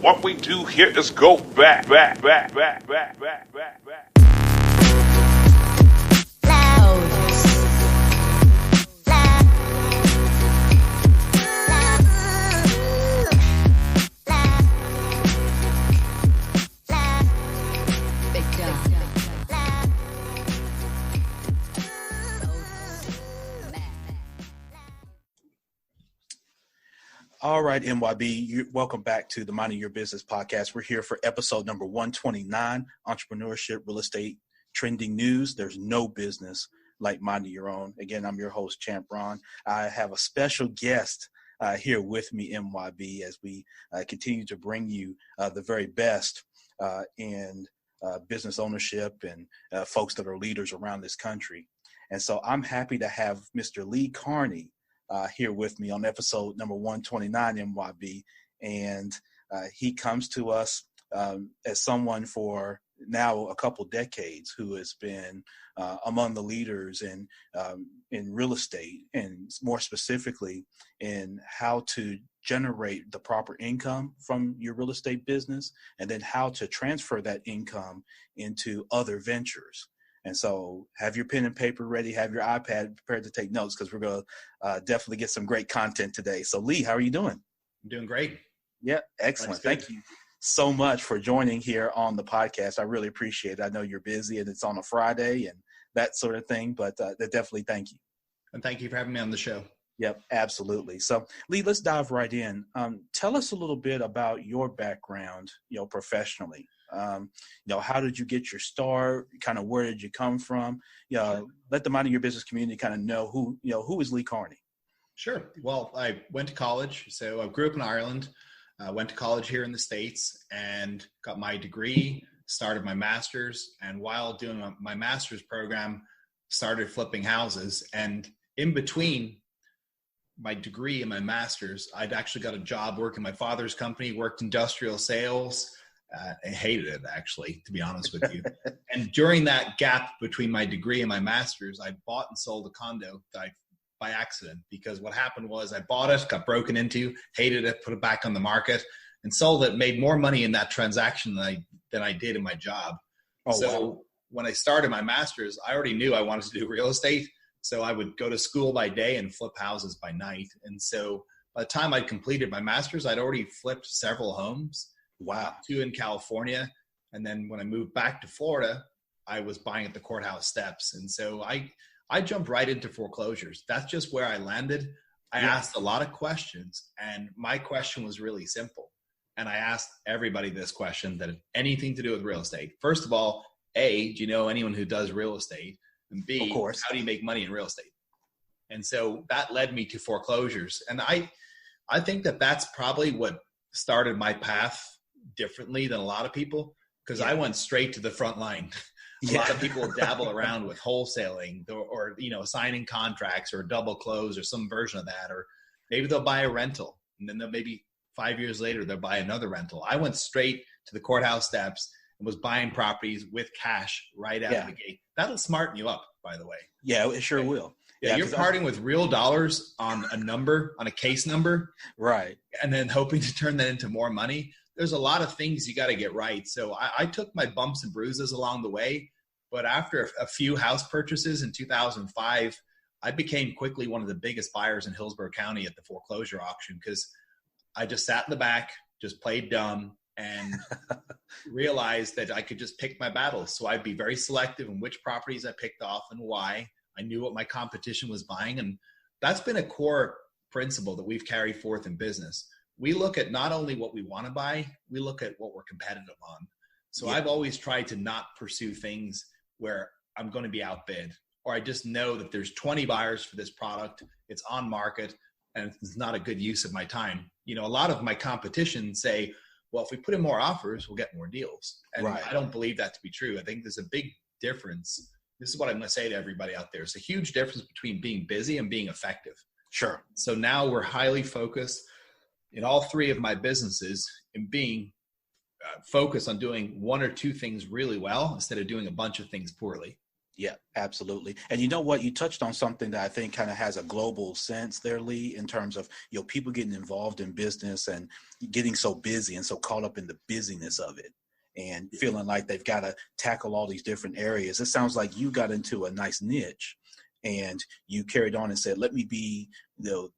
What we do here is go back. All right, MYB, welcome back to the Minding Your Business podcast. We're here for episode number 129, Entrepreneurship, Real Estate, Trending News. There's no business like minding your own. Again, I'm your host, Champ Ron. I have a special guest here with me, MYB, as we continue to bring you the very best in business ownership and folks that are leaders around this country. And so I'm happy to have Mr. lee.kearney here with me on episode number 129, MYB. And he comes to us as someone for now a couple decades who has been among the leaders in real estate, and more specifically in how to generate the proper income from your real estate business, and then how to transfer that income into other ventures. And so have your pen and paper ready, have your iPad prepared to take notes, because we're going to definitely get some great content today. So Lee, how are you doing? I'm doing great. Yeah, excellent. Thank you so much for joining here on the podcast. I really appreciate it. I know you're busy and it's on a Friday and that sort of thing, but definitely thank you. And thank you for having me on the show. Yep, absolutely. So Lee, let's dive right in. Tell us a little bit about your background, professionally. How did you get your start? Kind of where did you come from? Let the Minding Your Business community kind of know who is lee.kearney. Sure. Well, I went to college. So I grew up in Ireland, went to college here in the States and got my degree, started my master's. And while doing my master's program, started flipping houses. And in between my degree and my master's, I'd actually got a job working my father's company, worked industrial sales. I hated it, actually, to be honest with you. And during that gap between my degree and my master's, I bought and sold a condo by accident, because what happened was I bought it, got broken into, hated it, put it back on the market, and sold it, made more money in that transaction than I did in my job. Wow. When I started my master's, I already knew I wanted to do real estate. So I would go to school by day and flip houses by night. And so by the time I'd completed my master's, I'd already flipped several homes. Wow. 2 in California. And then when I moved back to Florida, I was buying at the courthouse steps. And so I jumped right into foreclosures. That's just where I landed. I asked a lot of questions, and my question was really simple. And I asked everybody this question that had anything to do with real estate. First of all, A, do you know anyone who does real estate? And B, how do you make money in real estate? And so that led me to foreclosures. And I think that that's probably what started my path differently than a lot of people, because I went straight to the front line. A lot of people dabble around with wholesaling or signing contracts or double close or some version of that, or maybe they'll buy a rental and then maybe 5 years later they'll buy another rental. I went straight to the courthouse steps and was buying properties with cash right out of the gate. That'll smarten you up, by the way. Yeah, it sure will. Yeah, you're parting with real dollars on a number, on a case number. Right. And then hoping to turn that into more money. There's a lot of things you got to get right. So I took my bumps and bruises along the way. But after a few house purchases in 2005, I became quickly one of the biggest buyers in Hillsborough County at the foreclosure auction, because I just sat in the back, just played dumb, and realized that I could just pick my battles. So I'd be very selective in which properties I picked off and why. I knew what my competition was buying. And that's been a core principle that we've carried forth in business. We look at not only what we want to buy, we look at what we're competitive on. So I've always tried to not pursue things where I'm going to be outbid, or I just know that there's 20 buyers for this product, it's on market, and it's not a good use of my time. A lot of my competition say, well, if we put in more offers, we'll get more deals. And I don't believe that to be true. I think there's a big difference. This is what I'm going to say to everybody out there. It's a huge difference between being busy and being effective. Sure. So now we're highly focused in all 3 of my businesses in being focused on doing 1 or 2 things really well instead of doing a bunch of things poorly. Yeah, absolutely. And you know what? You touched on something that I think kind of has a global sense there, Lee, in terms of, people getting involved in business and getting so busy and so caught up in the busyness of it and feeling like they've got to tackle all these different areas. It sounds like you got into a nice niche and you carried on and said, let me be the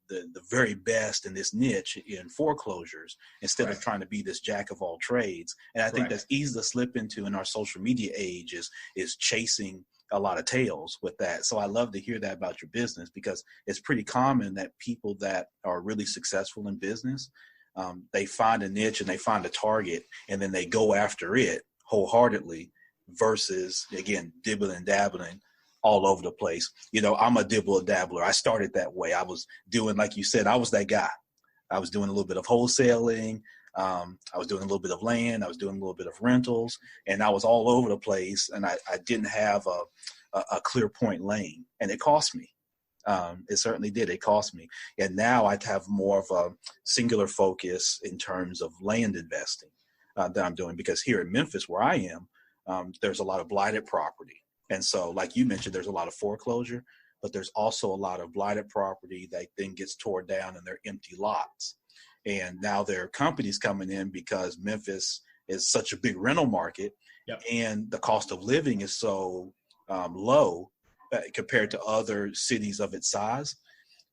very best in this niche in foreclosures instead of trying to be this jack of all trades. And I think that's easy to slip into in our social media age is chasing a lot of tails with that. So I love to hear that about your business, because it's pretty common that people that are really successful in business, they find a niche and they find a target and then they go after it wholeheartedly versus, again, dibbling and dabbling all over the place. I'm a dibble and dabbler. I started that way. I was doing, like you said, I was that guy. I was doing a little bit of wholesaling. I was doing a little bit of land. I was doing a little bit of rentals, and I was all over the place. And I didn't have a clear point lane, and it cost me. It certainly did. It cost me. And now I have more of a singular focus in terms of land investing that I'm doing, because here in Memphis, where I am, there's a lot of blighted property. And so, like you mentioned, there's a lot of foreclosure, but there's also a lot of blighted property that then gets torn down and they're empty lots. And now there are companies coming in because Memphis is such a big rental market, and the cost of living is so low compared to other cities of its size.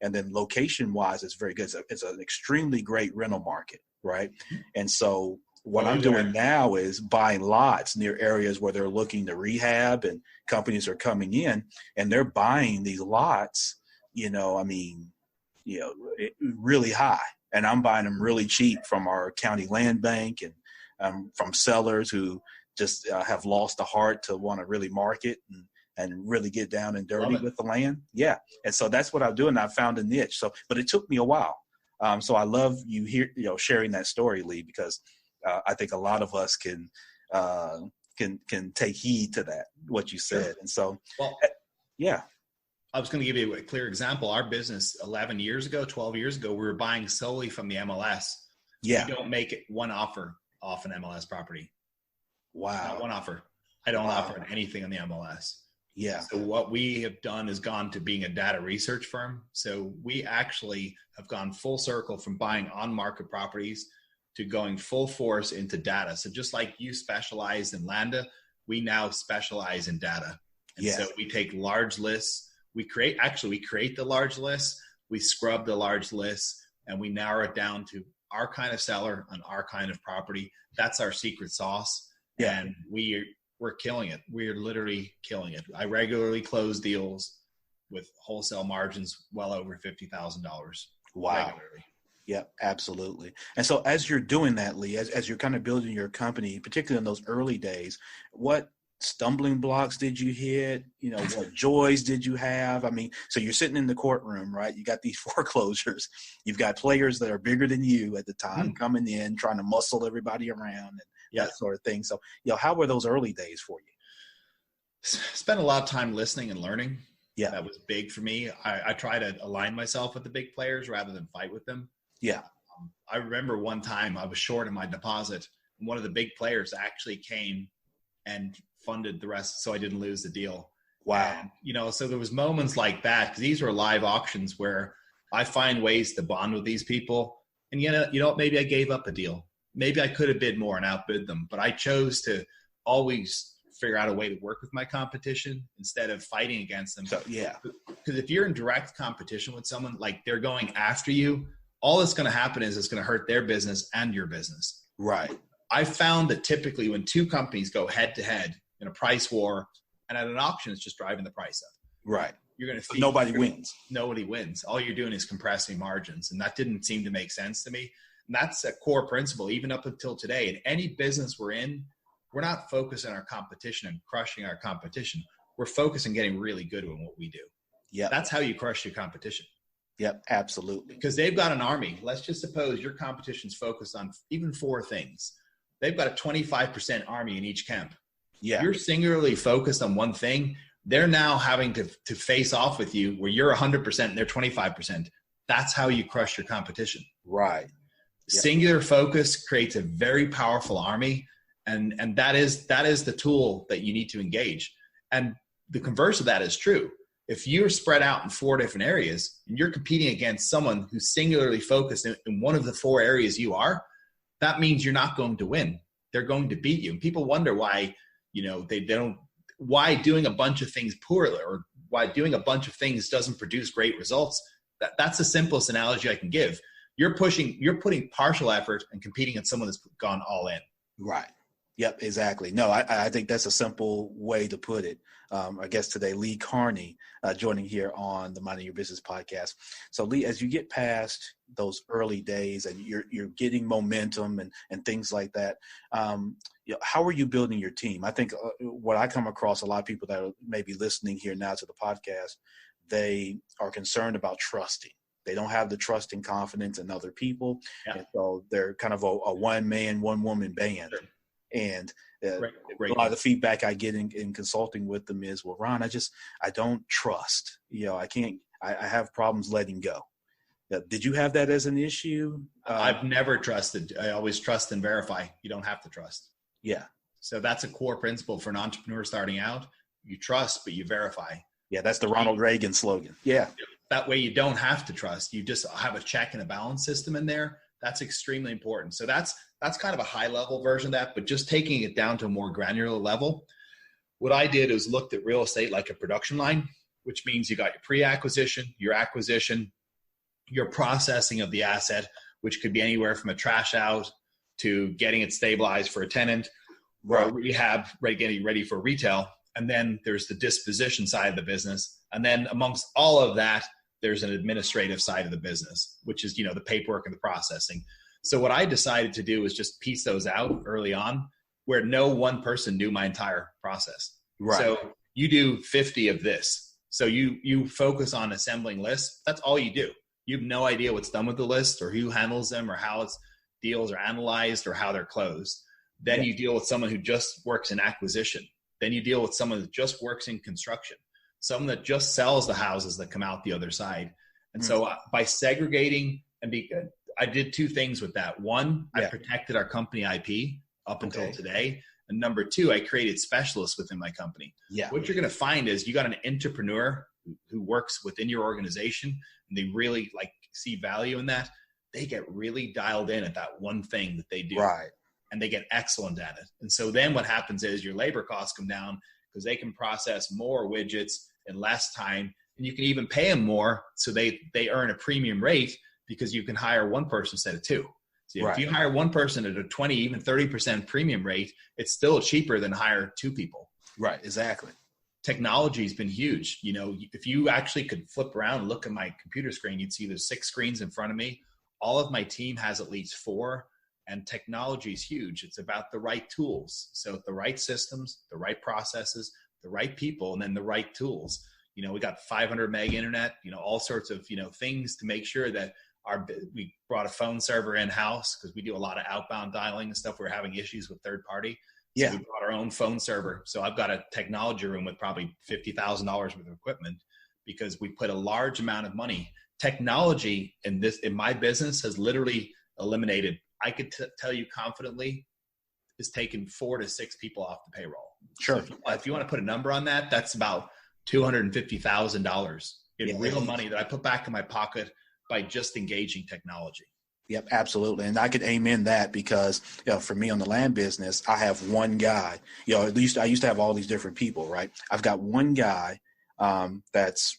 And then location-wise, it's very good. It's an extremely great rental market, right? And so what I'm doing now is buying lots near areas where they're looking to rehab, and companies are coming in and they're buying these lots, really high. And I'm buying them really cheap from our county land bank and from sellers who just have lost the heart to want to really market and really get down and dirty with the land. Yeah. And so that's what I'm doing. I found a niche. But it took me a while. So I love you sharing that story, Lee, because I think a lot of us can take heed to that, what you said. Sure. And so, I was going to give you a clear example. Our business 12 years ago, we were buying solely from the MLS. Yeah. We don't make it one offer off an MLS property. Wow. Not one offer. I don't offer anything on the MLS. Yeah. So what we have done is gone to being a data research firm. So we actually have gone full circle from buying on-market properties to going full force into data. So just like you specialize in Landa, we now specialize in data. And so we take large lists. We create the large lists, we scrub the large lists, and we narrow it down to our kind of seller on our kind of property. That's our secret sauce. Yeah. And we're killing it. We're literally killing it. I regularly close deals with wholesale margins well over $50,000. Wow. Regularly. Yeah, absolutely. And so as you're doing that, Lee, as you're kind of building your company, particularly in those early days, what stumbling blocks did you hit? What joys did you have? I mean, so you're sitting in the courtroom, right? You got these foreclosures. You've got players that are bigger than you at the time coming in, trying to muscle everybody around and that sort of thing. So, how were those early days for you? Spent a lot of time listening and learning. Yeah. That was big for me. I try to align myself with the big players rather than fight with them. Yeah. I remember one time I was short in my deposit, and one of the big players actually came and funded the rest so I didn't lose the deal. Wow. And, so there was moments like that, because these were live auctions where I find ways to bond with these people. And, maybe I gave up a deal. Maybe I could have bid more and outbid them, but I chose to always figure out a way to work with my competition instead of fighting against them. So, yeah. Because if you're in direct competition with someone, like they're going after you, all that's going to happen is it's going to hurt their business and your business. Right. I found that typically when two companies go head to head in a price war, and at an auction, it's just driving the price up. Right. You're going to nobody wins. Nobody wins. All you're doing is compressing margins. And that didn't seem to make sense to me. And that's a core principle, even up until today. In any business we're in, we're not focused on our competition and crushing our competition. We're focused on getting really good at what we do. Yeah. That's how you crush your competition. Yep, absolutely. Because they've got an army. Let's just suppose your competition's focused on even 4 things. They've got a 25% army in each camp. Yeah. You're singularly focused on one thing. They're now having to face off with you where you're 100% and they're 25%. That's how you crush your competition. Right. Yep. Singular focus creates a very powerful army. And that is the tool that you need to engage. And the converse of that is true. If you're spread out in 4 different areas and you're competing against someone who's singularly focused in one of the 4 areas you are, that means you're not going to win. They're going to beat you. And people wonder why, why doing a bunch of things poorly or why doing a bunch of things doesn't produce great results. That's the simplest analogy I can give. You're putting partial effort and competing against someone that's gone all in. Right. Yep, exactly. No, I think that's a simple way to put it. I guess today, lee.kearney joining here on the Minding Your Business podcast. So Lee, as you get past those early days and you're getting momentum and things like that, how are you building your team? I think what I come across, a lot of people that are maybe listening here now to the podcast, they are concerned about trusting. They don't have the trust and confidence in other people. Yeah. And so they're kind of a one-man, one-woman band. Sure. And a lot of the feedback I get in consulting with them is, well, Ron, I don't trust. I have problems letting go. Did you have that as an issue? I've never trusted. I always trust and verify. You don't have to trust. Yeah. So that's a core principle for an entrepreneur starting out. You trust, but you verify. Yeah, that's the Ronald Reagan slogan. Yeah. That way you don't have to trust. You just have a check and a balance system in there. That's extremely important. So that's kind of a high level version of that, but just taking it down to a more granular level. What I did is looked at real estate like a production line, which means you got your pre-acquisition, your acquisition, your processing of the asset, which could be anywhere from a trash out to getting it stabilized for a tenant, or rehab, getting ready for retail. And then there's the disposition side of the business. And then amongst all of that, there's an administrative side of the business, which is, the paperwork and the processing. So what I decided to do is just piece those out early on where no one person knew my entire process. Right. So you do 50 of this. So you focus on assembling lists. That's all you do. You have no idea what's done with the list or who handles them or how deals are analyzed or how they're closed. Then you deal with someone who just works in acquisition. Then you deal with someone that just works in construction. Someone that just sells the houses that come out the other side. And so by segregating I did 2 things with that. One, I protected our company IP up until today. And number 2, I created specialists within my company. Yeah. What you're going to find is you got an entrepreneur who works within your organization and they really see value in that. They get really dialed in at that one thing that they do. Right. And they get excellent at it. And so then what happens is your labor costs come down because they can process more widgets in less time, and you can even pay them more so they earn a premium rate because you can hire one person instead of 2. So if you hire one person at a 20, even 30% premium rate, it's still cheaper than hire 2 people. Right, exactly. Technology has been huge. If you actually could flip around and look at my computer screen, you'd see there's 6 screens in front of me. All of my team has at least 4. And technology is huge. It's about the right tools. So the right systems, the right processes, the right people, and then the right tools. We got 500 meg internet, all sorts of, things to make sure that we brought a phone server in-house because we do a lot of outbound dialing and stuff. We're having issues with third party. So we brought our own phone server. So I've got a technology room with probably $50,000 worth of equipment because we put a large amount of money. Technology in my business has literally eliminated, I could tell you confidently, is taking 4 to 6 people off the payroll. Sure. So if you want to put a number on that, that's about $250,000 in real money that I put back in my pocket by just engaging technology. Yep, absolutely. And I could amen that because, for me on the land business, I have one guy, at least I used to have all these different people, right? I've got one guy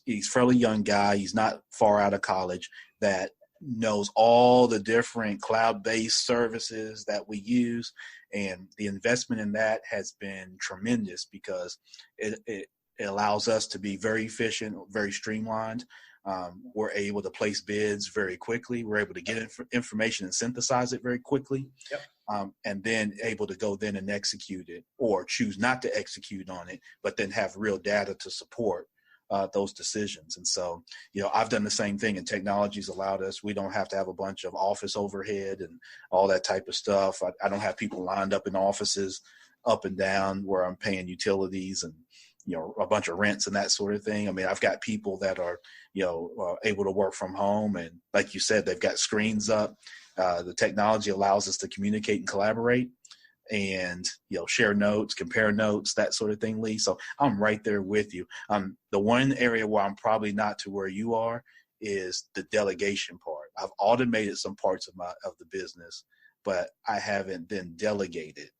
he's a fairly young guy. He's not far out of college that knows all the different cloud-based services that we use. And the investment in that has been tremendous because it allows us to be very efficient, very streamlined. We're able to place bids very quickly. We're able to get information and synthesize it very quickly. Yep. And then able to go then and execute it or choose not to execute on it, but then have real data to support those decisions. And so, I've done the same thing, and technology's allowed us. We don't have to have a bunch of office overhead and all that type of stuff. I don't have people lined up in offices up and down where I'm paying utilities and, a bunch of rents and that sort of thing. I mean, I've got people that are, able to work from home. And like you said, they've got screens up. The technology allows us to communicate and collaborate. and, share notes, compare notes, that sort of thing, Lee. So I'm right there with you. The one area where I'm probably not to where you are is the delegation part. I've automated some parts of the business, but I haven't then delegated.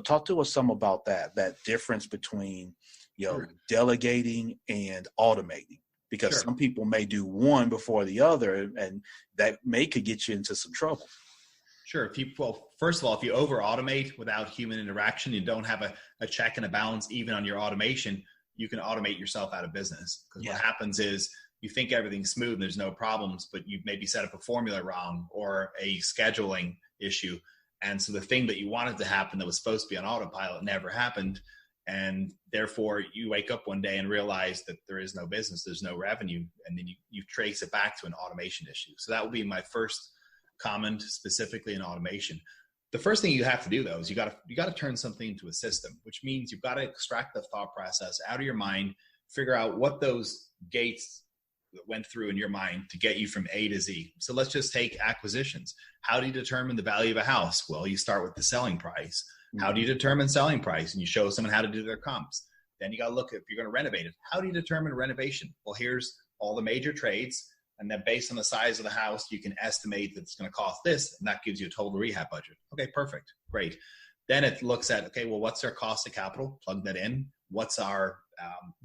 Talk to us some about that difference between, Sure. delegating and automating, because Sure. some people may do one before the other, and that could get you into some trouble. Sure. First of all, if you over automate without human interaction, you don't have a check and a balance even on your automation, you can automate yourself out of business. Because what happens is you think everything's smooth and there's no problems, but you maybe set up a formula wrong or a scheduling issue. And so the thing that you wanted to happen that was supposed to be on autopilot never happened. And therefore you wake up one day and realize that there is no business, there's no revenue. And then you trace it back to an automation issue. So that would be my first comment, specifically in automation. The first thing you have to do, though, is you got to turn something into a system, which means you've got to extract the thought process out of your mind, figure out what those gates that went through in your mind to get you from A to Z. So let's just take acquisitions. How do you determine the value of a house? Well, you start with the selling price. How do you determine selling price? And you show someone how to do their comps. Then you got to look if you're going to renovate it. How do you determine renovation? Well, here's all the major trades. And then based on the size of the house, you can estimate that it's going to cost this, and that gives you a total rehab budget. Okay, perfect. Great. Then it looks at, okay, well, what's our cost of capital? Plug that in. What's our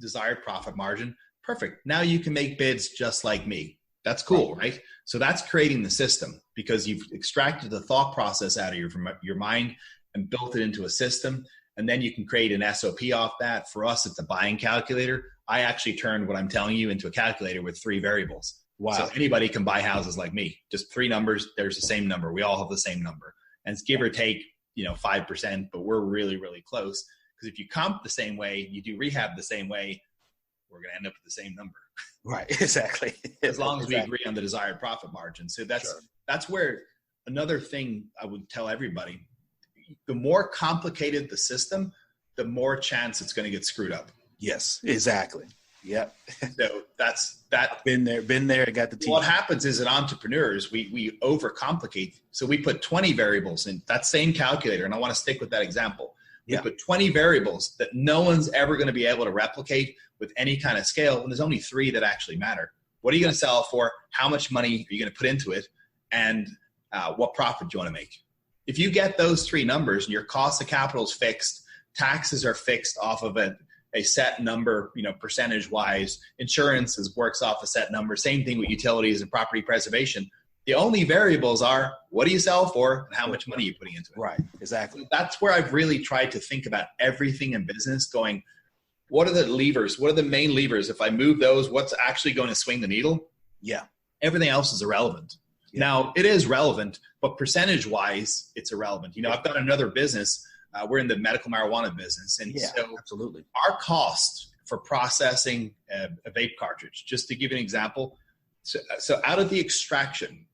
desired profit margin? Perfect. Now you can make bids just like me. That's cool, right? So that's creating the system, because you've extracted the thought process out of your mind and built it into a system. And then you can create an SOP off that. For us, it's a buying calculator. I actually turned what I'm telling you into a calculator with 3 variables. Wow. So anybody can buy houses like me. Just 3 numbers. There's the same number. We all have the same number. And it's give or take, 5%, but we're really, really close. Because if you comp the same way, you do rehab the same way, we're going to end up with the same number. Right. Exactly. As long as we agree on the desired profit margin. So that's where another thing I would tell everybody, the more complicated the system, the more chance it's going to get screwed up. Yes, exactly. Yep. So that's that. Been there, got the team. What happens is that entrepreneurs, we overcomplicate. So we put 20 variables in that same calculator. And I want to stick with that example. We put 20 variables that no one's ever going to be able to replicate with any kind of scale. And there's only 3 that actually matter. What are you going to sell for? How much money are you going to put into it? And what profit do you want to make? If you get those 3 numbers and your cost of capital is fixed, taxes are fixed off of a set number, percentage wise, insurance works off a set number, same thing with utilities and property preservation. The only variables are what do you sell for and how much money are you putting into it. Right. Exactly. So that's where I've really tried to think about everything in business going, what are the levers? What are the main levers? If I move those, what's actually going to swing the needle? Yeah. Everything else is irrelevant. Yeah. Now it is relevant, but percentage wise, it's irrelevant. I've got another business. We're in the medical marijuana business. And so absolutely. Our cost for processing a vape cartridge, just to give you an example. So out of the extraction,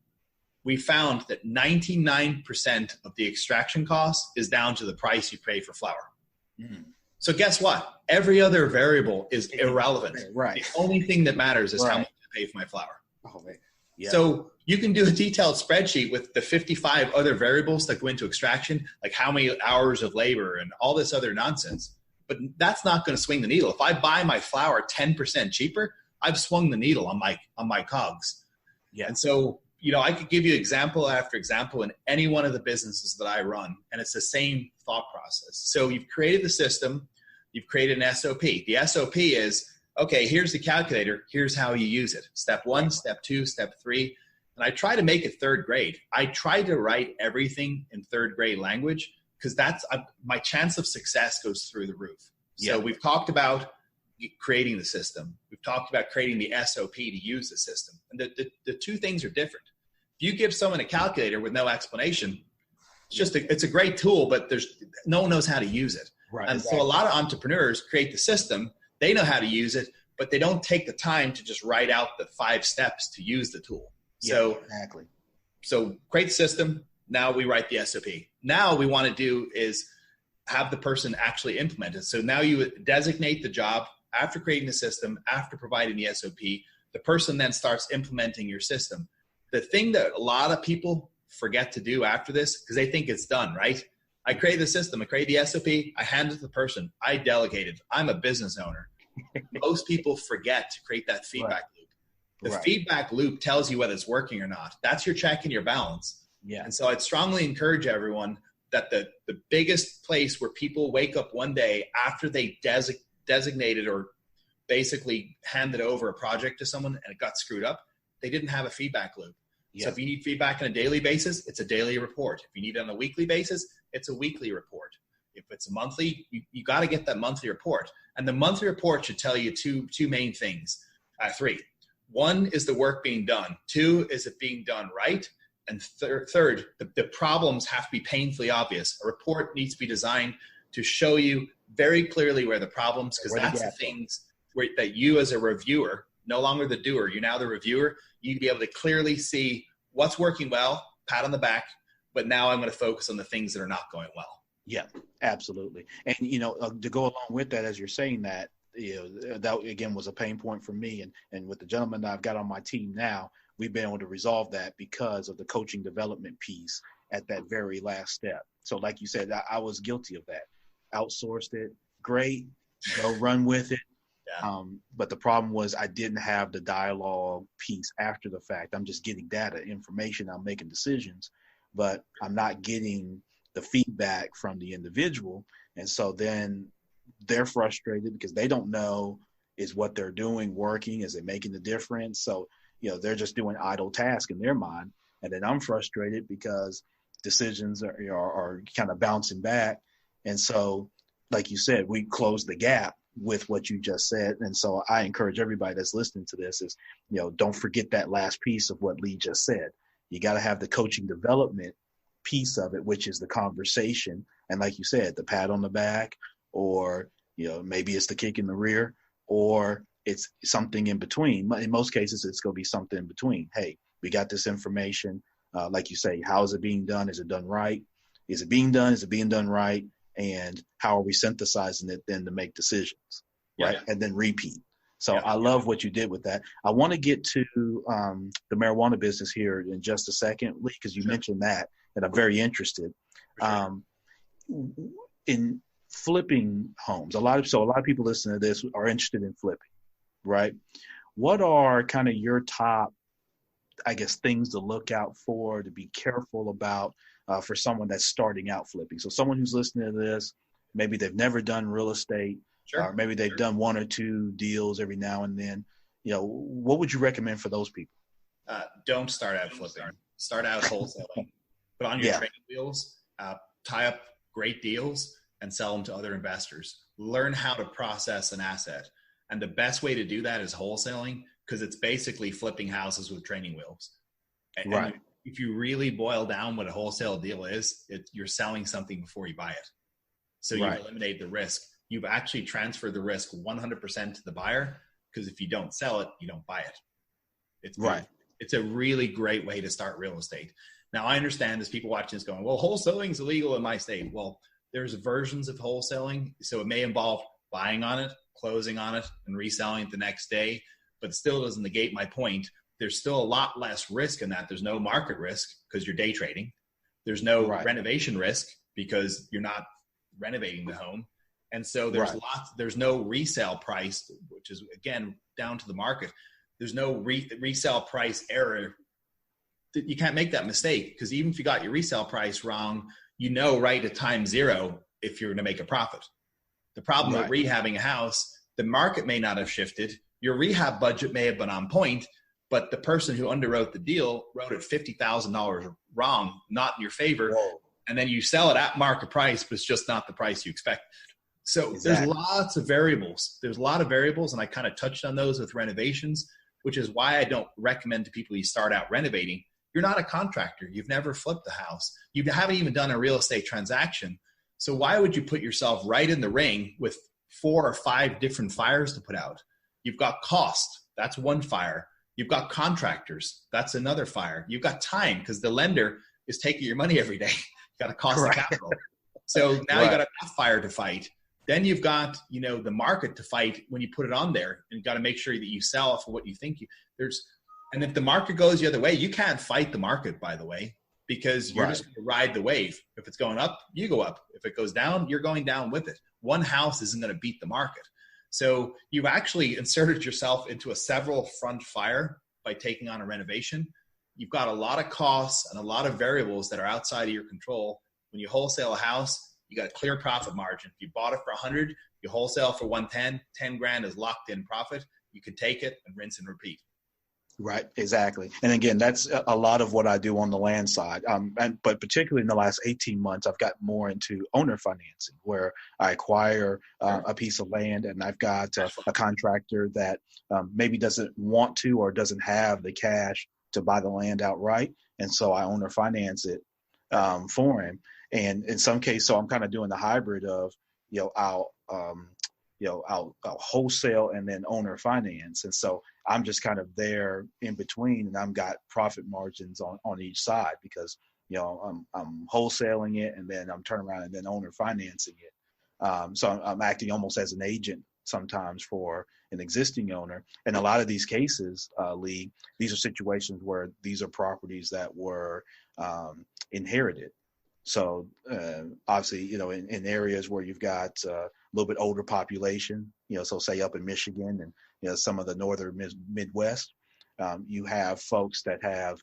we found that 99% of the extraction cost is down to the price you pay for flour. Mm. So guess what? Every other variable is irrelevant. Right. The only thing that matters is how much I pay for my flour. Oh, man. Yeah. So you can do a detailed spreadsheet with the 55 other variables that go into extraction, like how many hours of labor and all this other nonsense. But that's not going to swing the needle. If I buy my flour 10% cheaper, I've swung the needle on my COGS. Yeah. And so, I could give you example after example in any one of the businesses that I run, and it's the same thought process. So you've created the system, you've created an SOP. The SOP is, okay, here's the calculator. Here's how you use it. Step 1, step 2, step 3. And I try to make it 3rd grade. I try to write everything in 3rd grade language because that's my chance of success goes through the roof. So we've talked about creating the system. We've talked about creating the SOP to use the system. And the 2 things are different. If you give someone a calculator with no explanation, it's a great tool, but no one knows how to use it. Right, and exactly. So a lot of entrepreneurs create the system. They know how to use it, but they don't take the time to just write out the 5 steps to use the tool. So exactly. So create the system. Now we write the SOP. Now we want to do is have the person actually implement it. So now you designate the job after creating the system, after providing the SOP, the person then starts implementing your system. The thing that a lot of people forget to do after this, because they think it's done, right? I create the system. I create the SOP. I hand it to the person. I delegated. I'm a business owner. Most people forget to create that feedback loop. The feedback loop tells you whether it's working or not. That's your check and your balance. Yeah. And so I'd strongly encourage everyone that the biggest place where people wake up one day after they designated or basically handed over a project to someone and it got screwed up, they didn't have a feedback loop. Yeah. So if you need feedback on a daily basis, it's a daily report. If you need it on a weekly basis, it's a weekly report. If it's a monthly, you got to get that monthly report. And the monthly report should tell you two main things. Three. One is the work being done. Two, is it being done right? And third, the problems have to be painfully obvious. A report needs to be designed to show you very clearly where the problems, because that's the things that you as a reviewer, no longer the doer, you're now the reviewer, you can be able to clearly see what's working well, pat on the back, but now I'm going to focus on the things that are not going well. Yeah, absolutely. And, to go along with that, as you're saying that, that again was a pain point for me. And with the gentleman that I've got on my team now, we've been able to resolve that because of the coaching development piece at that very last step. So like you said, I was guilty of that. Outsourced it. Great. Go run with it. Yeah. But the problem was I didn't have the dialogue piece after the fact. I'm just getting data, information. I'm making decisions, but I'm not getting the feedback from the individual. And so then they're frustrated because they don't know, is what they're doing working? Is it making the difference? So, they're just doing idle tasks in their mind. And then I'm frustrated because decisions are kind of bouncing back. And so, like you said, we closed the gap with what you just said. And so I encourage everybody that's listening to this is, don't forget that last piece of what Lee just said. You got to have the coaching development piece of it, which is the conversation. And like you said, the pat on the back, or, maybe it's the kick in the rear, or it's something in between. In most cases, it's going to be something in between. Hey, we got this information. Like you say, how is it being done? Is it done right? Is it being done? Is it being done right? And how are we synthesizing it then to make decisions, right? Yeah. And then repeat. So I love what you did with that. I want to get to the marijuana business here in just a second, Lee, because you mentioned that, and I'm very interested. In flipping homes, a lot of people listening to this are interested in flipping, right? What are kind of your top, I guess, things to look out for, to be careful about for someone that's starting out flipping? So someone who's listening to this, maybe they've never done real estate, or maybe they've done one or two deals every now and then. What would you recommend for those people? Don't start out flipping. Start out wholesaling. Put on your training wheels, tie up great deals, and sell them to other investors. Learn how to process an asset. And the best way to do that is wholesaling, because it's basically flipping houses with training wheels. And if you really boil down what a wholesale deal is, you're selling something before you buy it. So you eliminate the risk. You've actually transferred the risk 100% to the buyer, because if you don't sell it, you don't buy it. It's a really great way to start real estate. Now, I understand there's people watching this going, well, wholesaling is illegal in my state. Well, there's versions of wholesaling. So it may involve buying on it, closing on it, and reselling it the next day, but it still doesn't negate my point. There's still a lot less risk in that. There's no market risk because you're day trading. There's no renovation risk because you're not renovating the home. And so there's no resale price, which is, again, down to the market. There's no resale price error. You can't make that mistake, because even if you got your resale price wrong, right at time zero if you're going to make a profit. The problem with rehabbing a house, the market may not have shifted. Your rehab budget may have been on point, but the person who underwrote the deal wrote it $50,000 wrong, not in your favor. Whoa. And then you sell it at market price, but it's just not the price you expected. So there's lots of variables. There's a lot of variables, and I kind of touched on those with renovations, which is why I don't recommend to people you start out renovating. You're not a contractor. You've never flipped a house. You haven't even done a real estate transaction. So why would you put yourself right in the ring with 4 or 5 different fires to put out? You've got cost. That's one fire. You've got contractors. That's another fire. You've got time, because the lender is taking your money every day. You've got a cost of capital. So now you've got a fire to fight. Then you've got, the market to fight when you put it on there, and you've got to make sure that you sell for what you think and if the market goes the other way, you can't fight the market, by the way, because you're just going to ride the wave. If it's going up, you go up. If it goes down, you're going down with it. One house isn't going to beat the market. So you've actually inserted yourself into a several front fire by taking on a renovation. You've got a lot of costs and a lot of variables that are outside of your control. When you wholesale a house, you got a clear profit margin. If you bought it for 100, you wholesale for 110, 10 grand is locked in profit. You can take it and rinse and repeat. Right, exactly. And again, that's a lot of what I do on the land side. But particularly in the last 18 months, I've gotten more into owner financing, where I acquire a piece of land and I've got a contractor that maybe doesn't want to or doesn't have the cash to buy the land outright. And so I owner finance it for him. And in some cases, so I'm kind of doing the hybrid of, I'll wholesale and then owner finance. And so I'm just kind of there in between, and I've got profit margins on each side because, I'm wholesaling it and then I'm turning around and then owner financing it. So I'm acting almost as an agent sometimes for an existing owner. And a lot of these cases, Lee, these are situations where these are properties that were inherited. So obviously, in areas where you've got a little bit older population, so say up in Michigan and, some of the northern Midwest, you have folks that have,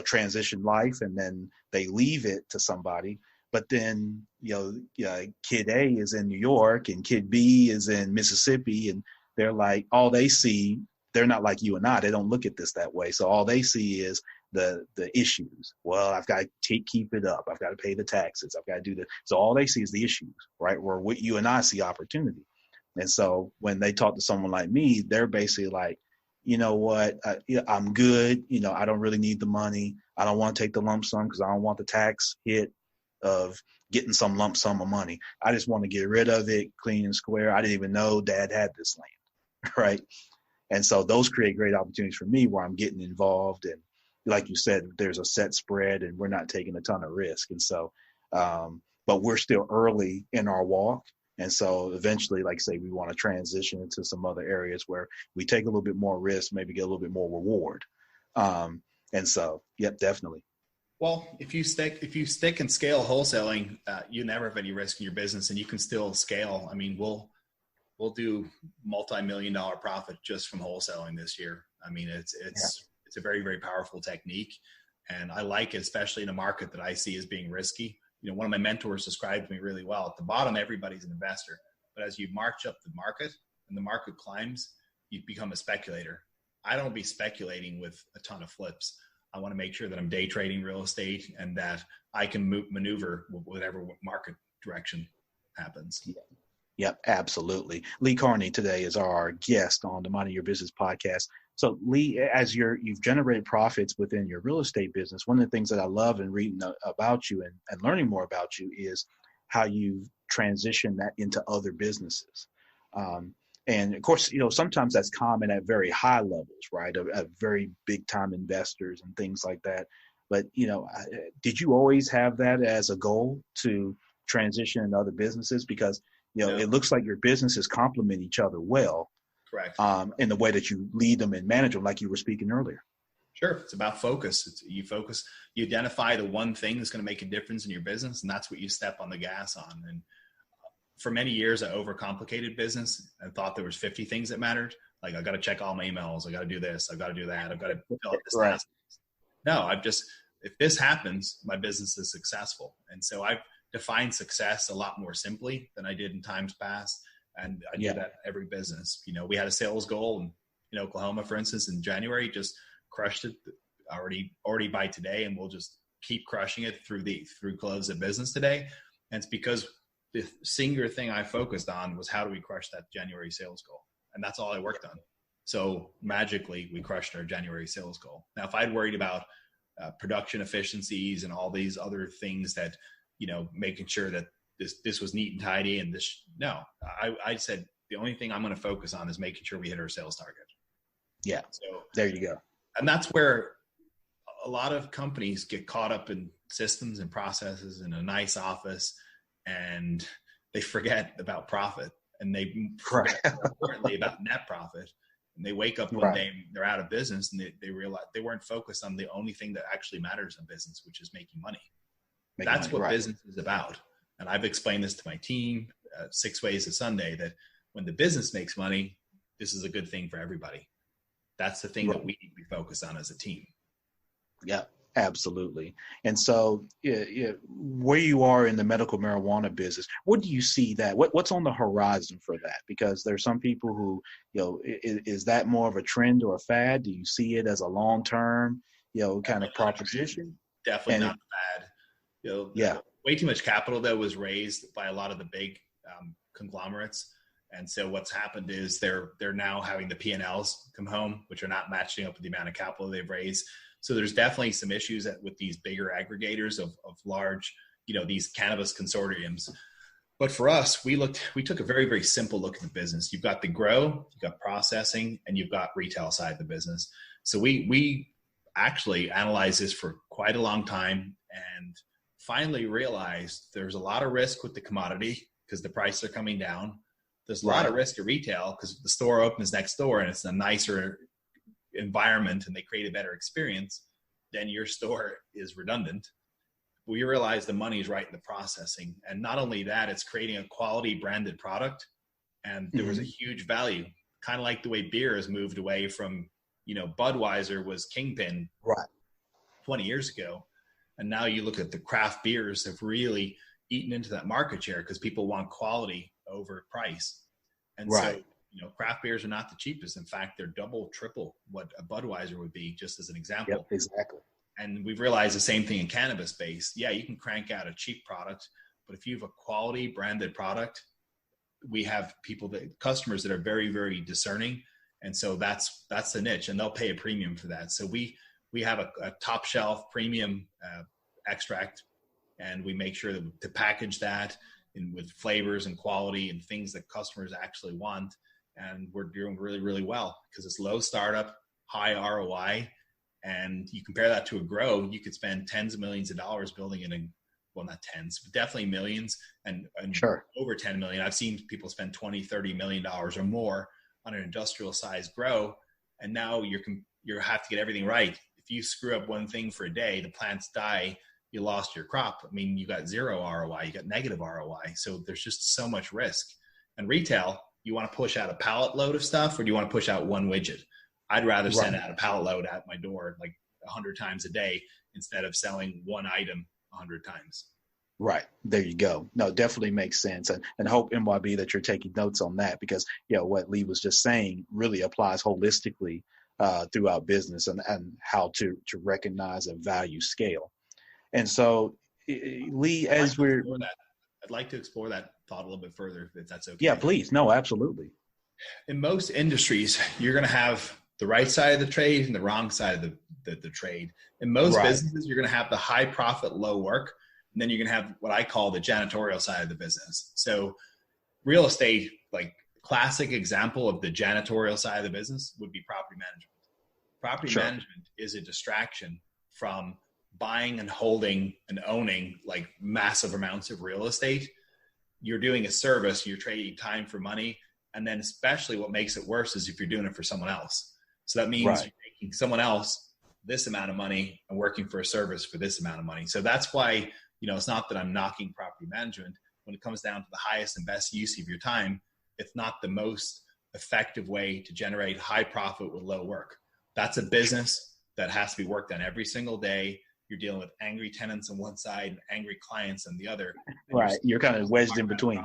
transition life and then they leave it to somebody. But then, kid A is in New York and kid B is in Mississippi, and they're like, all they see, they're not like you and I. They don't look at this that way. So all they see is the issues. Well, I've got to keep it up. I've got to pay the taxes. I've got to do this. So all they see is the issues, right? Where what you and I see opportunity. And so when they talk to someone like me, they're basically like, you know what, I'm good. I don't really need the money. I don't want to take the lump sum because I don't want the tax hit of getting some lump sum of money. I just want to get rid of it clean and square. I didn't even know Dad had this land, right? And so those create great opportunities for me where I'm getting involved. And like you said, there's a set spread and we're not taking a ton of risk. And so, but we're still early in our walk. And so eventually, like I say, we want to transition into some other areas where we take a little bit more risk, maybe get a little bit more reward. And so, yep, definitely. Well, if you stick and scale wholesaling, you never have any risk in your business, and you can still scale. I mean, we'll do multi-million-dollar profit just from wholesaling this year. I mean, it's a very, very powerful technique, and I like it, especially in a market that I see as being risky. One of my mentors described me really well. At the bottom, everybody's an investor, but as you march up the market and the market climbs, you become a speculator. I don't be speculating with a ton of flips. I want to make sure that I'm day trading real estate and that I can maneuver whatever market direction happens. Yep, absolutely. Lee.Kearney today is our guest on the Minding Your Business podcast. So Lee, as you've generated profits within your real estate business, one of the things that I love in reading about you and learning more about you is how you've transitioned that into other businesses. And of course, sometimes that's common at very high levels, right? Of very big time investors and things like that. But, did you always have that as a goal to transition into other businesses? Because, No. It looks like your businesses complement each other well. Correct. In the way that you lead them and manage them, like you were speaking earlier. Sure. It's about focus. You identify the one thing that's going to make a difference in your business, and that's what you step on the gas on. And for many years, I overcomplicated business and thought there was 50 things that mattered. Like, I got to check all my emails. I got to do this. I got to do that. I've got to fill out this task. No, if this happens, my business is successful. And so I've defined success a lot more simply than I did in times past. And I do that every business. We had a sales goal in Oklahoma, for instance, in January, just crushed it already by today. And we'll just keep crushing it through close of business today. And it's because the singular thing I focused on was how do we crush that January sales goal? And that's all I worked on. So magically we crushed our January sales goal. Now, if I'd worried about production efficiencies and all these other things that, making sure that this was neat and tidy and I said, the only thing I'm going to focus on is making sure we hit our sales target. Yeah. So there you go. And that's where a lot of companies get caught up in systems and processes in a nice office, and they forget about profit, and they forget more importantly about net profit. And they wake up one day and they're out of business, and they realize they weren't focused on the only thing that actually matters in business, which is making money. That's what business is about. And I've explained this to my team 6 ways a Sunday, that when the business makes money, this is a good thing for everybody. That's the thing that we need to be focused on as a team. Yeah, absolutely. And so where you are in the medical marijuana business, what do you see that? What's on the horizon for that? Because there's some people who, is that more of a trend or a fad? Do you see it as a long-term, kind of proposition? Definitely not a fad. Way too much capital that was raised by a lot of the big conglomerates. And so what's happened is they're now having the P&Ls come home, which are not matching up with the amount of capital they've raised. So there's definitely some issues with these bigger aggregators of large, these cannabis consortiums. But for us, we took a very, very simple look at the business. You've got the grow, you've got processing, and you've got retail side of the business. So we actually analyzed this for quite a long time and finally realized there's a lot of risk with the commodity because the prices are coming down. There's a lot of risk at retail because the store opens next door and it's a nicer environment and they create a better experience. Then your store is redundant. We realize the money's right in the processing. And not only that, it's creating a quality branded product. And there was a huge value, kind of like the way beer has moved away from, Budweiser was kingpin 20 years ago. And now you look at the craft beers have really eaten into that market share because people want quality over price. And so, craft beers are not the cheapest. In fact, they're double, triple what a Budweiser would be, just as an example. Yep, exactly. And we've realized the same thing in cannabis space. Yeah, you can crank out a cheap product, but if you have a quality branded product, we have customers that are very, very discerning. And so that's the niche, and they'll pay a premium for that. So we have a top shelf premium extract, and we make sure to package that with flavors and quality and things that customers actually want. And we're doing really, really well because it's low startup, high ROI. And you compare that to a grow, you could spend tens of millions of dollars building it in, well, not tens, but definitely millions and over 10 million. I've seen people spend 20, $30 million or more on an industrial size grow. And now you have to get everything right. If you screw up one thing for a day, the plants die, you lost your crop. I mean, you got zero ROI, you got negative ROI. So there's just so much risk. And retail, you want to push out a pallet load of stuff, or do you want to push out one widget? I'd rather send out a pallet load at my door like 100 times a day instead of selling one item 100 times. Right. There you go. No, definitely makes sense. And hope, MYB, that you're taking notes on that because, what Lee was just saying really applies holistically throughout business and how to recognize and value scale. And so, Lee, I'd like to explore that thought a little bit further, if that's okay. Yeah, please. No, absolutely. In most industries, you're going to have the right side of the trade and the wrong side of the trade. In most businesses, you're going to have the high profit, low work. And then you're going to have what I call the janitorial side of the business. So real estate, like classic example of the janitorial side of the business would be property management. Property management is a distraction from buying and holding and owning like massive amounts of real estate. You're doing a service, you're trading time for money. And then especially what makes it worse is if you're doing it for someone else. So that means you're making someone else this amount of money and working for a service for this amount of money. So that's why, it's not that I'm knocking property management. When it comes down to the highest and best use of your time, it's not the most effective way to generate high profit with low work. That's a business that has to be worked on every single day. You're dealing with angry tenants on one side and angry clients on the other. Right. You're kind of wedged in between.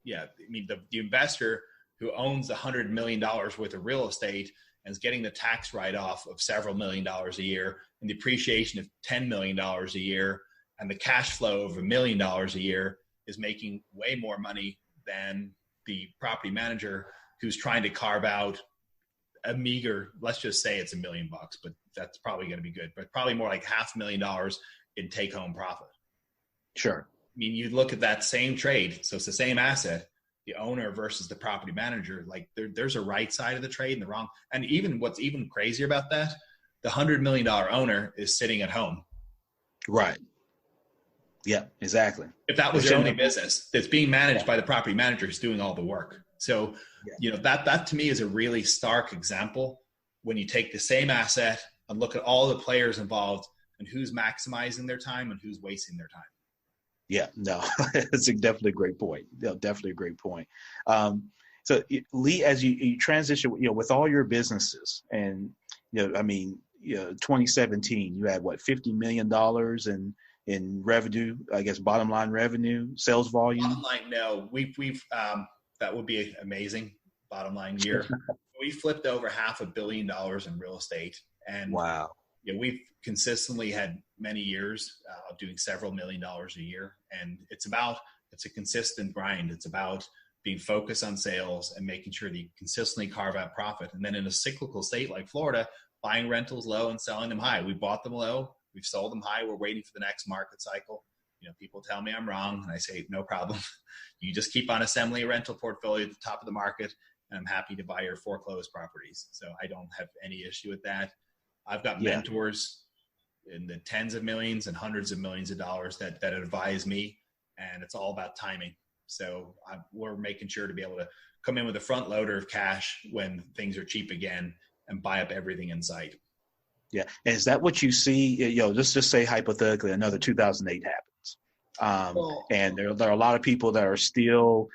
Yeah. I mean, the investor who owns $100 million worth of real estate and is getting the tax write-off of several $1 million a year and the appreciation of $10 million a year and the cash flow of $1 million a year is making way more money than the property manager who's trying to carve out a meager, let's just say it's $1 million, but that's probably going to be good, but probably more like $500,000 in take-home profit. Sure. I mean, you look at that same trade, so it's the same asset, the owner versus the property manager. Like there's a right side of the trade and the wrong. And even what's even crazier about that, the $100 million owner is sitting at home. Right. Yeah, exactly. If that was your only business, that's being managed by the property manager who's doing all the work. So, that to me is a really stark example when you take the same asset and look at all the players involved and who's maximizing their time and who's wasting their time. Yeah, no, it's definitely a great point. Definitely a great point. So Lee, as you transition, with all your businesses and, 2017, you had what, $50 million in revenue, I guess, bottom line revenue, sales volume? Bottom line, no, we've that would be amazing. Bottom line year. We flipped over $500 million in real estate. And wow. We've consistently had many years of doing several $1 million a year. And it's a consistent grind. It's about being focused on sales and making sure that you consistently carve out profit. And then in a cyclical state like Florida, buying rentals low and selling them high. We bought them low. We've sold them high. We're waiting for the next market cycle. People tell me I'm wrong, and I say, no problem. You just keep on assembling a rental portfolio at the top of the market, and I'm happy to buy your foreclosed properties. So I don't have any issue with that. I've got mentors in the tens of millions and hundreds of millions of dollars that advise me, and it's all about timing. So we're making sure to be able to come in with a front loader of cash when things are cheap again and buy up everything in sight. Yeah. And is that what you see? Let's just say hypothetically another 2008 happens. And there are a lot of people that are still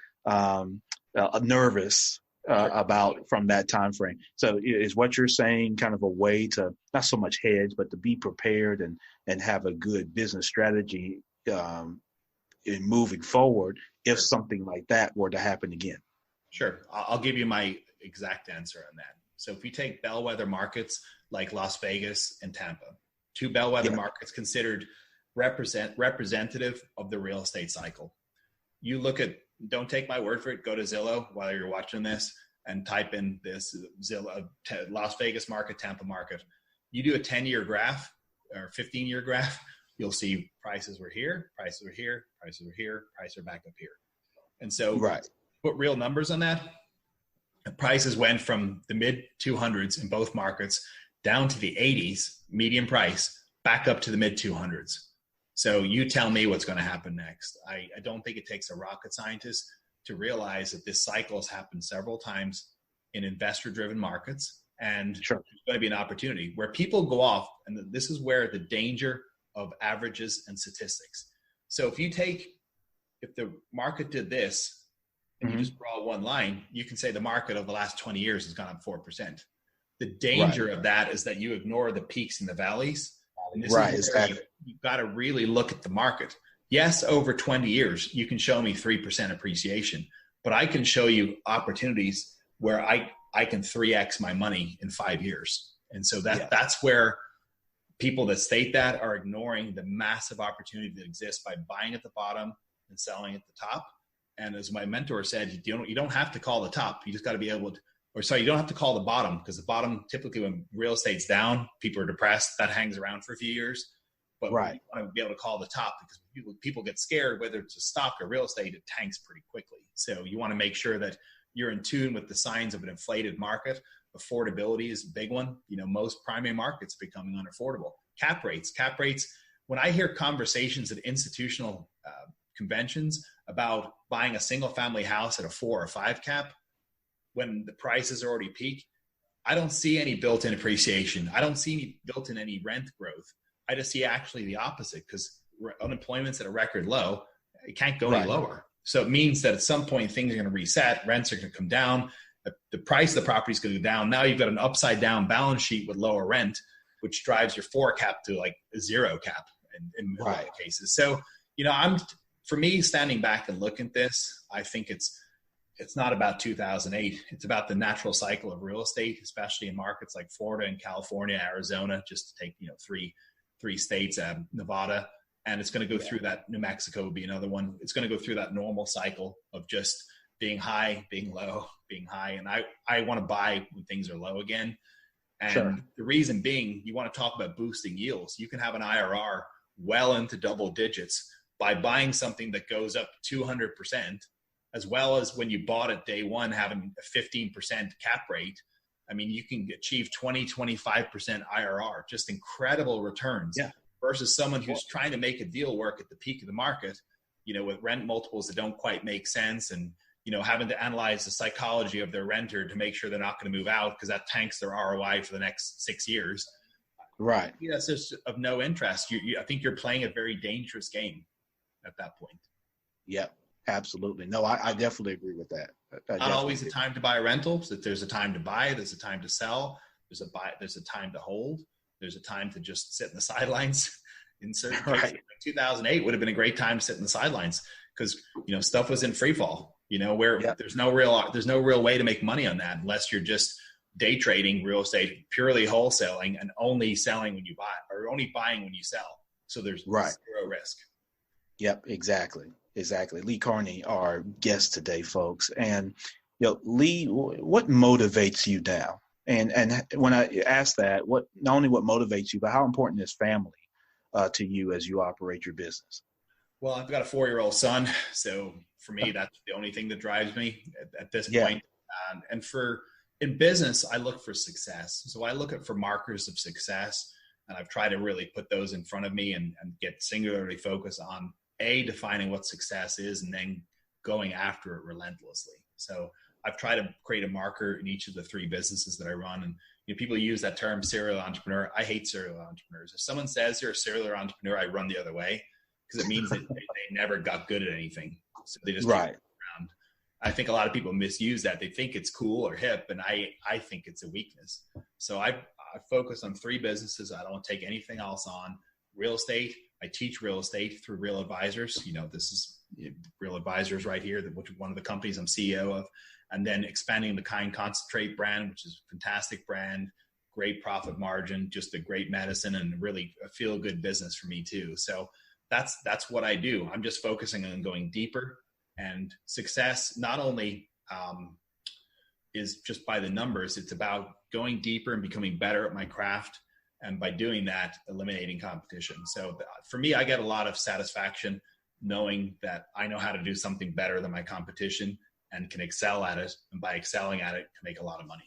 nervous about from that time frame. So is what you're saying kind of a way to not so much hedge, but to be prepared and have a good business strategy in moving forward if something like that were to happen again? Sure. I'll give you my exact answer on that. So if we take bellwether markets like Las Vegas and Tampa, two bellwether markets considered representative of the real estate cycle. You look at, don't take my word for it, go to Zillow while you're watching this and type in this Zillow, Las Vegas market, Tampa market. You do a 10-year graph or 15-year graph, you'll see prices were here, prices were here, prices were here, prices are back up here. And so put real numbers on that. The prices went from the mid 200s in both markets down to the 80s, median price, back up to the mid 200s. So you tell me what's going to happen next. I don't think it takes a rocket scientist to realize that this cycle has happened several times in investor-driven markets. And there's going to be an opportunity where people go off, and this is where the danger of averages and statistics. So if the market did this, and you just draw one line, you can say the market over the last 20 years has gone up 4%. The danger of that is that you ignore the peaks and the valleys. And this is exactly. You've got to really look at the market. Yes, over 20 years, you can show me 3% appreciation, but I can show you opportunities where I can 3x my money in 5 years. And so that's where people that state that are ignoring the massive opportunity that exists by buying at the bottom and selling at the top. And as my mentor said, you don't have to call the top. You just got to be able to, you don't have to call the bottom, because the bottom, typically when real estate's down, people are depressed. That hangs around for a few years. But you want to be able to call the top, because people get scared, whether it's a stock or real estate, it tanks pretty quickly. So you want to make sure that you're in tune with the signs of an inflated market. Affordability is a big one. Most primary markets becoming unaffordable. Cap rates. When I hear conversations at institutional conventions about buying a single family house at a 4 or 5 cap, when the prices are already peaked, I don't see any built-in appreciation. I don't see built-in any rent growth. I just see actually the opposite, because unemployment's at a record low. It can't go any lower. So it means that at some point things are going to reset. Rents are going to come down. The price of the property is going to go down. Now you've got an upside down balance sheet with lower rent, which drives your 4 cap to like a 0 cap in a lot of cases. So, for me, standing back and looking at this, I think it's not about 2008. It's about the natural cycle of real estate, especially in markets like Florida and California, Arizona, just to take, three states, Nevada. And it's going to go through that. New Mexico would be another one. It's going to go through that normal cycle of just being high, being low, being high. And I want to buy when things are low again. And the reason being, you want to talk about boosting yields. You can have an IRR well into double digits by buying something that goes up 200%, as well as when you bought it day one, having a 15% cap rate. I mean, you can achieve 20-25% IRR, just incredible returns versus someone who's trying to make a deal work at the peak of the market, with rent multiples that don't quite make sense. And, having to analyze the psychology of their renter to make sure they're not going to move out because that tanks their ROI for the next 6 years. Right. Yeah, that's just of no interest. I think you're playing a very dangerous game at that point. Yep, absolutely. No, I definitely agree with that. Not always a time to buy a rental. So there's a time to buy, there's a time to sell, there's a time to hold, there's a time to just sit in the sidelines. In certain cases, 2008 would have been a great time to sit in the sidelines because stuff was in free fall. Where there's no real way to make money on that unless you're just day trading real estate, purely wholesaling and only selling when you buy or only buying when you sell. So there's zero risk. Yep, exactly. Lee.Kearney, our guest today, folks. And Lee, what motivates you now? And when I ask that, not only what motivates you, but how important is family to you as you operate your business? Well, I've got a 4-year-old son, so for me, that's the only thing that drives me at this point. And in business, I look for success. So I look for markers of success, and I've tried to really put those in front of me and get singularly focused on defining what success is and then going after it relentlessly. So I've tried to create a marker in each of the 3 businesses that I run. And people use that term serial entrepreneur. I hate serial entrepreneurs. If someone says you're a serial entrepreneur, I run the other way because it means that they never got good at anything. So they just keep around. I think a lot of people misuse that. They think it's cool or hip, and I think it's a weakness. So I focus on 3 businesses. I don't take anything else on. Real estate. I teach real estate through Real Advisors. This is Real Advisors right here, which is one of the companies I'm CEO of. And then expanding the Kind Concentrate brand, which is a fantastic brand, great profit margin, just a great medicine, and really a feel-good business for me too. So that's what I do. I'm just focusing on going deeper. And success not only is just by the numbers, it's about going deeper and becoming better at my craft. And by doing that, eliminating competition. So for me, I get a lot of satisfaction knowing that I know how to do something better than my competition and can excel at it. And by excelling at it, can make a lot of money.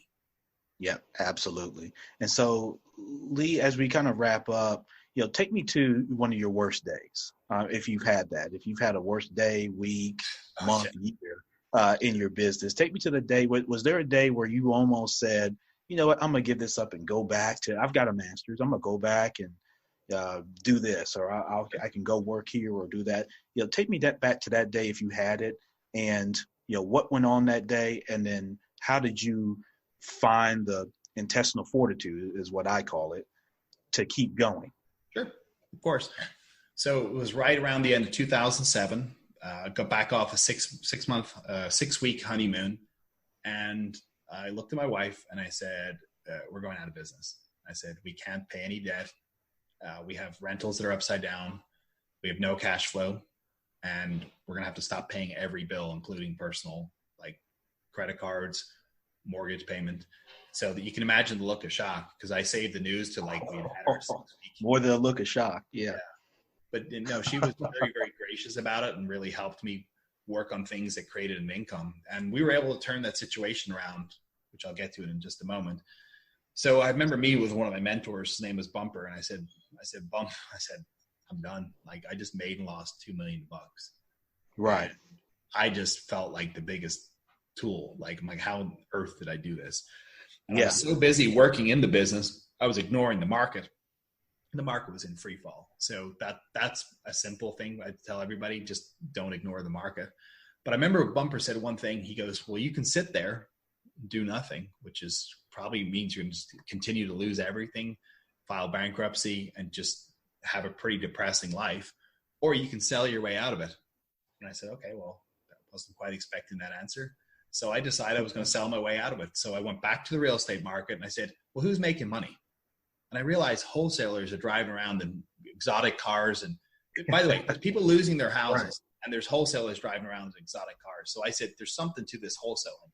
Yep, absolutely. And so, Lee, as we kind of wrap up, take me to one of your worst days, if you've had that. If you've had a worst day, week, month, year in your business, take me to the day. Was there a day where you almost said, you know what, I'm going to give this up and go back to, I've got a master's, I'm going to go back and do this, or I can go work here or do that. Take me back to that day if you had it, and what went on that day, and then how did you find the intestinal fortitude, is what I call it, to keep going? Sure, of course. So it was right around the end of 2007. Got back off a 6-week honeymoon, and I looked at my wife and I said, we're going out of business. I said, we can't pay any debt. We have rentals that are upside down. We have no cash flow, and we're going to have to stop paying every bill, including personal, like credit cards, mortgage payment. So that you can imagine the look of shock, because I saved the news to we had our 6 week. More than a look of shock. Yeah. But no, she was very, very gracious about it and really helped me work on things that created an income. And we were able to turn that situation around, which I'll get to in just a moment. So I remember meeting with one of my mentors. His name was Bumper. And I said, Bump, I'm done. I just made and lost $2 million. Right. And I just felt like the biggest tool. I'm like, how on earth did I do this? And I was so busy working in the business, I was ignoring the market. The market was in free fall. So that's a simple thing I tell everybody, just don't ignore the market. But I remember Bumper said one thing. He goes, well, you can sit there and do nothing, which is probably means you're going to continue to lose everything, file bankruptcy, and just have a pretty depressing life, or you can sell your way out of it. And I said, okay, well, I wasn't quite expecting that answer. So I decided I was going to sell my way out of it. So I went back to the real estate market and I said, well, who's making money? And I realized wholesalers are driving around in exotic cars. And by the way, there's people losing their houses, and there's wholesalers driving around in exotic cars. So I said, there's something to this wholesaling.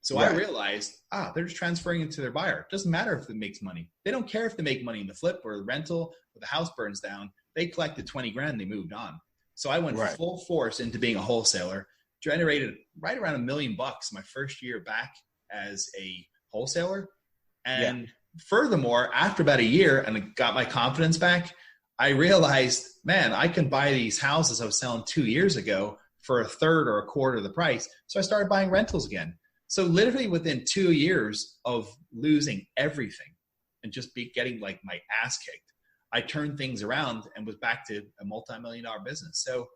So I realized, they're just transferring it to their buyer. It doesn't matter if it makes money. They don't care if they make money in the flip or the rental or the house burns down. They collected 20 grand and they moved on. So I went full force into being a wholesaler, generated right around $1 million my first year back as a wholesaler. And furthermore, after about a year and I got my confidence back, I realized, man, I can buy these houses I was selling 2 years ago for a third or a quarter of the price. So I started buying rentals again. So literally within 2 years of losing everything and just getting like my ass kicked, I turned things around and was back to a multi-million-dollar business. So,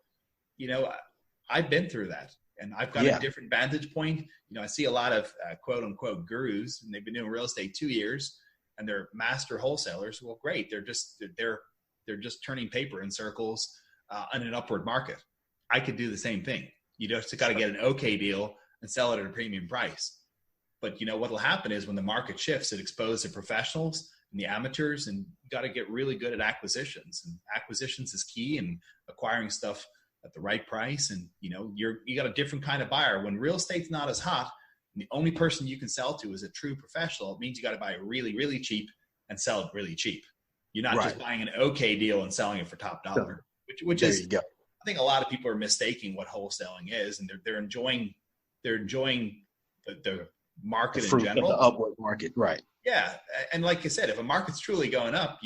I've been through that, and I've got a different vantage point. I see a lot of quote unquote gurus, and they've been doing real estate 2 years, and they're master wholesalers. Well, great. They're just turning paper in circles on an upward market. I could do the same thing. You just got to get an okay deal and sell it at a premium price. But what will happen is when the market shifts, it exposes the professionals and the amateurs, and you got to get really good at acquisitions. And acquisitions is key, and acquiring stuff at the right price. And you got a different kind of buyer. When real estate's not as hot, and the only person you can sell to is a true professional, it means you got to buy it really, really cheap and sell it really cheap. You're not just buying an okay deal and selling it for top dollar, which is, I think a lot of people are mistaking what wholesaling is, and they're enjoying the market in general. The upward market, right? Yeah, and like I said, if a market's truly going up,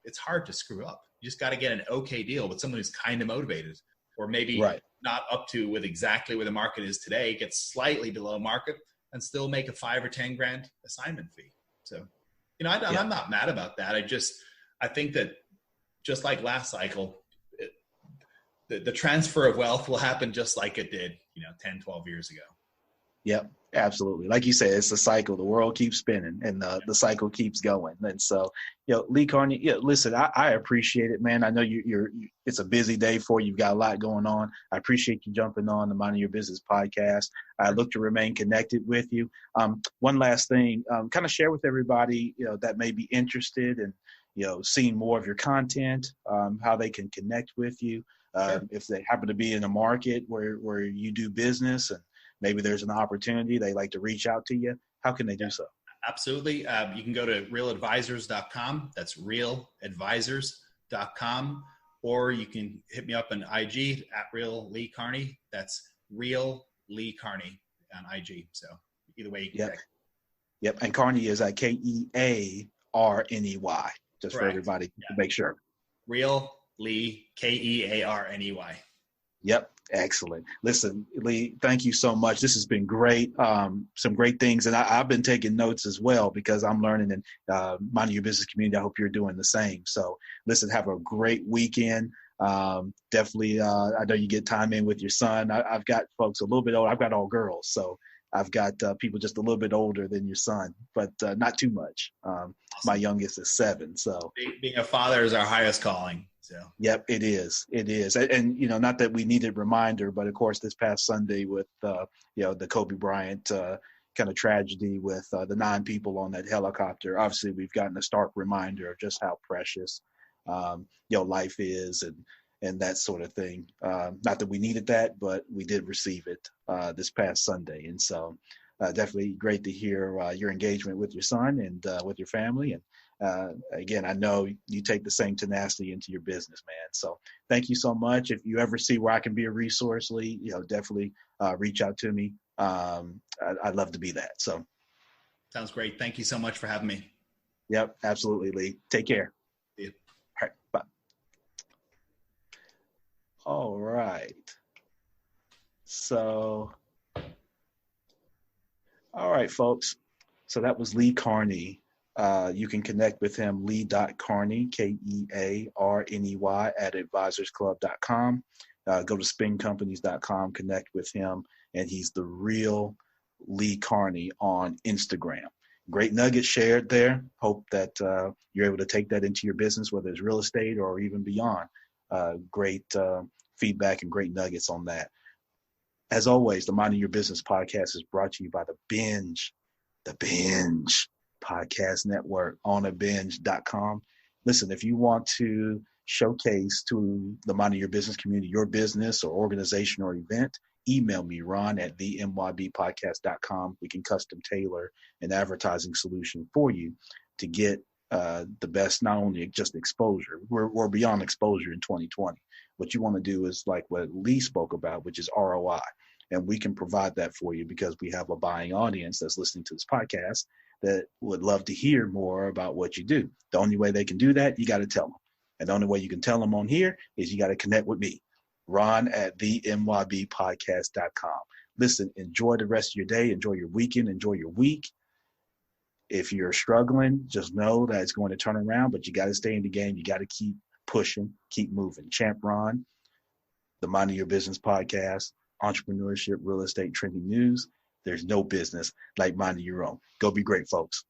it's hard to screw up. You just got to get an okay deal with someone who's kind of motivated, or maybe not up to with exactly where the market is today, get slightly below market, and still make a $5 or $10 assignment fee. So, I'm not mad about that. I think that just like last cycle, the transfer of wealth will happen just like it did, 10, 12 years ago. Yep, absolutely. Like you said, it's a cycle. The world keeps spinning, and the cycle keeps going. And so, Lee Kearney, listen, I appreciate it, man. I know it's a busy day for you. You've got a lot going on. I appreciate you jumping on the Minding Your Business podcast. I look to remain connected with you. One last thing, kind of share with everybody, that may be interested in, seeing more of your content, how they can connect with you. If they happen to be in a market where you do business and maybe there's an opportunity, they like to reach out to you, how can they do so? Absolutely. You can go to realadvisors.com. That's realadvisors.com. Or you can hit me up on IG at Real Lee Kearney. That's Real Lee Kearney on IG. So either way you can check. Yep. And Kearney is at Kearney, just for everybody to make sure. Real Lee, Kearney. Yep. Excellent. Listen, Lee, thank you so much. This has been great. Some great things. And I've been taking notes as well because I'm learning in Minding Your Business community. I hope you're doing the same. So listen, have a great weekend. Definitely, I know you get time in with your son. I've got folks a little bit older. I've got all girls. So I've got people just a little bit older than your son, but not too much. Awesome. My youngest is 7. So being a father is our highest calling. So. Yep, it is. It is. And not that we needed reminder, but of course, this past Sunday with, the Kobe Bryant kind of tragedy with the 9 people on that helicopter, obviously we've gotten a stark reminder of just how precious, life is and that sort of thing. Not that we needed that, but we did receive it this past Sunday. And so definitely great to hear your engagement with your son and with your family. And again, I know you take the same tenacity into your business, man. So thank you so much. If you ever see where I can be a resource, Lee, definitely reach out to me. I'd love to be that. So. Sounds great. Thank you so much for having me. Yep, absolutely, Lee. Take care. See you. All right, bye. All right. So, all right, folks. So that was Lee Kearney. You can connect with him, lee.kearney, Kearney, at advisorsclub.com. Go to spincompanies.com, connect with him, and he's the real Lee Kearney on Instagram. Great nuggets shared there. Hope that you're able to take that into your business, whether it's real estate or even beyond. Great feedback and great nuggets on that. As always, the Minding Your Business podcast is brought to you by the Binge Podcast Network on binge.com. Listen, if you want to showcase to the Minding Your Business community your business or organization or event, email me, Ron, at themybpodcast.com. We can custom tailor an advertising solution for you to get the best, not only just exposure. We're beyond exposure in 2020. What you want to do is like what Lee spoke about, which is ROI. And we can provide that for you because we have a buying audience that's listening to this podcast that would love to hear more about what you do. The only way they can do that, you got to tell them. And the only way you can tell them on here is you got to connect with me, Ron at themybpodcast.com. Listen, enjoy the rest of your day. Enjoy your weekend. Enjoy your week. If you're struggling, just know that it's going to turn around, but you got to stay in the game. You got to keep pushing, keep moving. Champ Ron, the Minding Your Business podcast, entrepreneurship, real estate, trending news. There's no business like minding your own. Go be great, folks.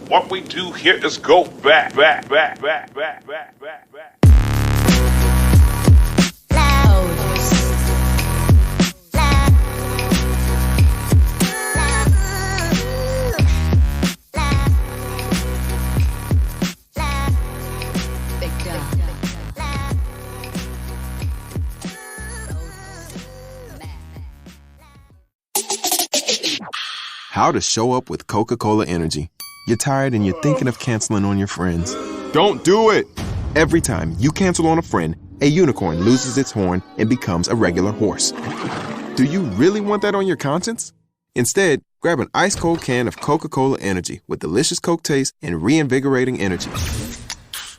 What we do here is go back. How to show up with Coca-Cola Energy. You're tired and you're thinking of canceling on your friends. Don't do it! Every time you cancel on a friend, a unicorn loses its horn and becomes a regular horse. Do you really want that on your conscience? Instead, grab an ice-cold can of Coca-Cola Energy with delicious Coke taste and reinvigorating energy.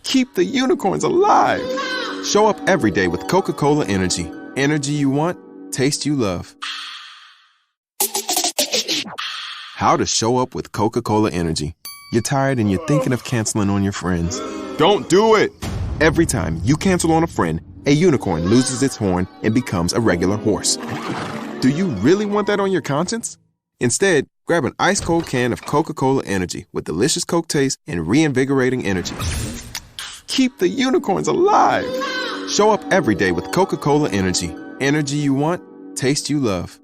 Keep the unicorns alive! Show up every day with Coca-Cola Energy. Energy you want, taste you love. How to show up with Coca-Cola Energy. You're tired and you're thinking of canceling on your friends. Don't do it! Every time you cancel on a friend, a unicorn loses its horn and becomes a regular horse. Do you really want that on your conscience? Instead, grab an ice-cold can of Coca-Cola Energy with delicious Coke taste and reinvigorating energy. Keep the unicorns alive! Show up every day with Coca-Cola Energy. Energy you want, taste you love.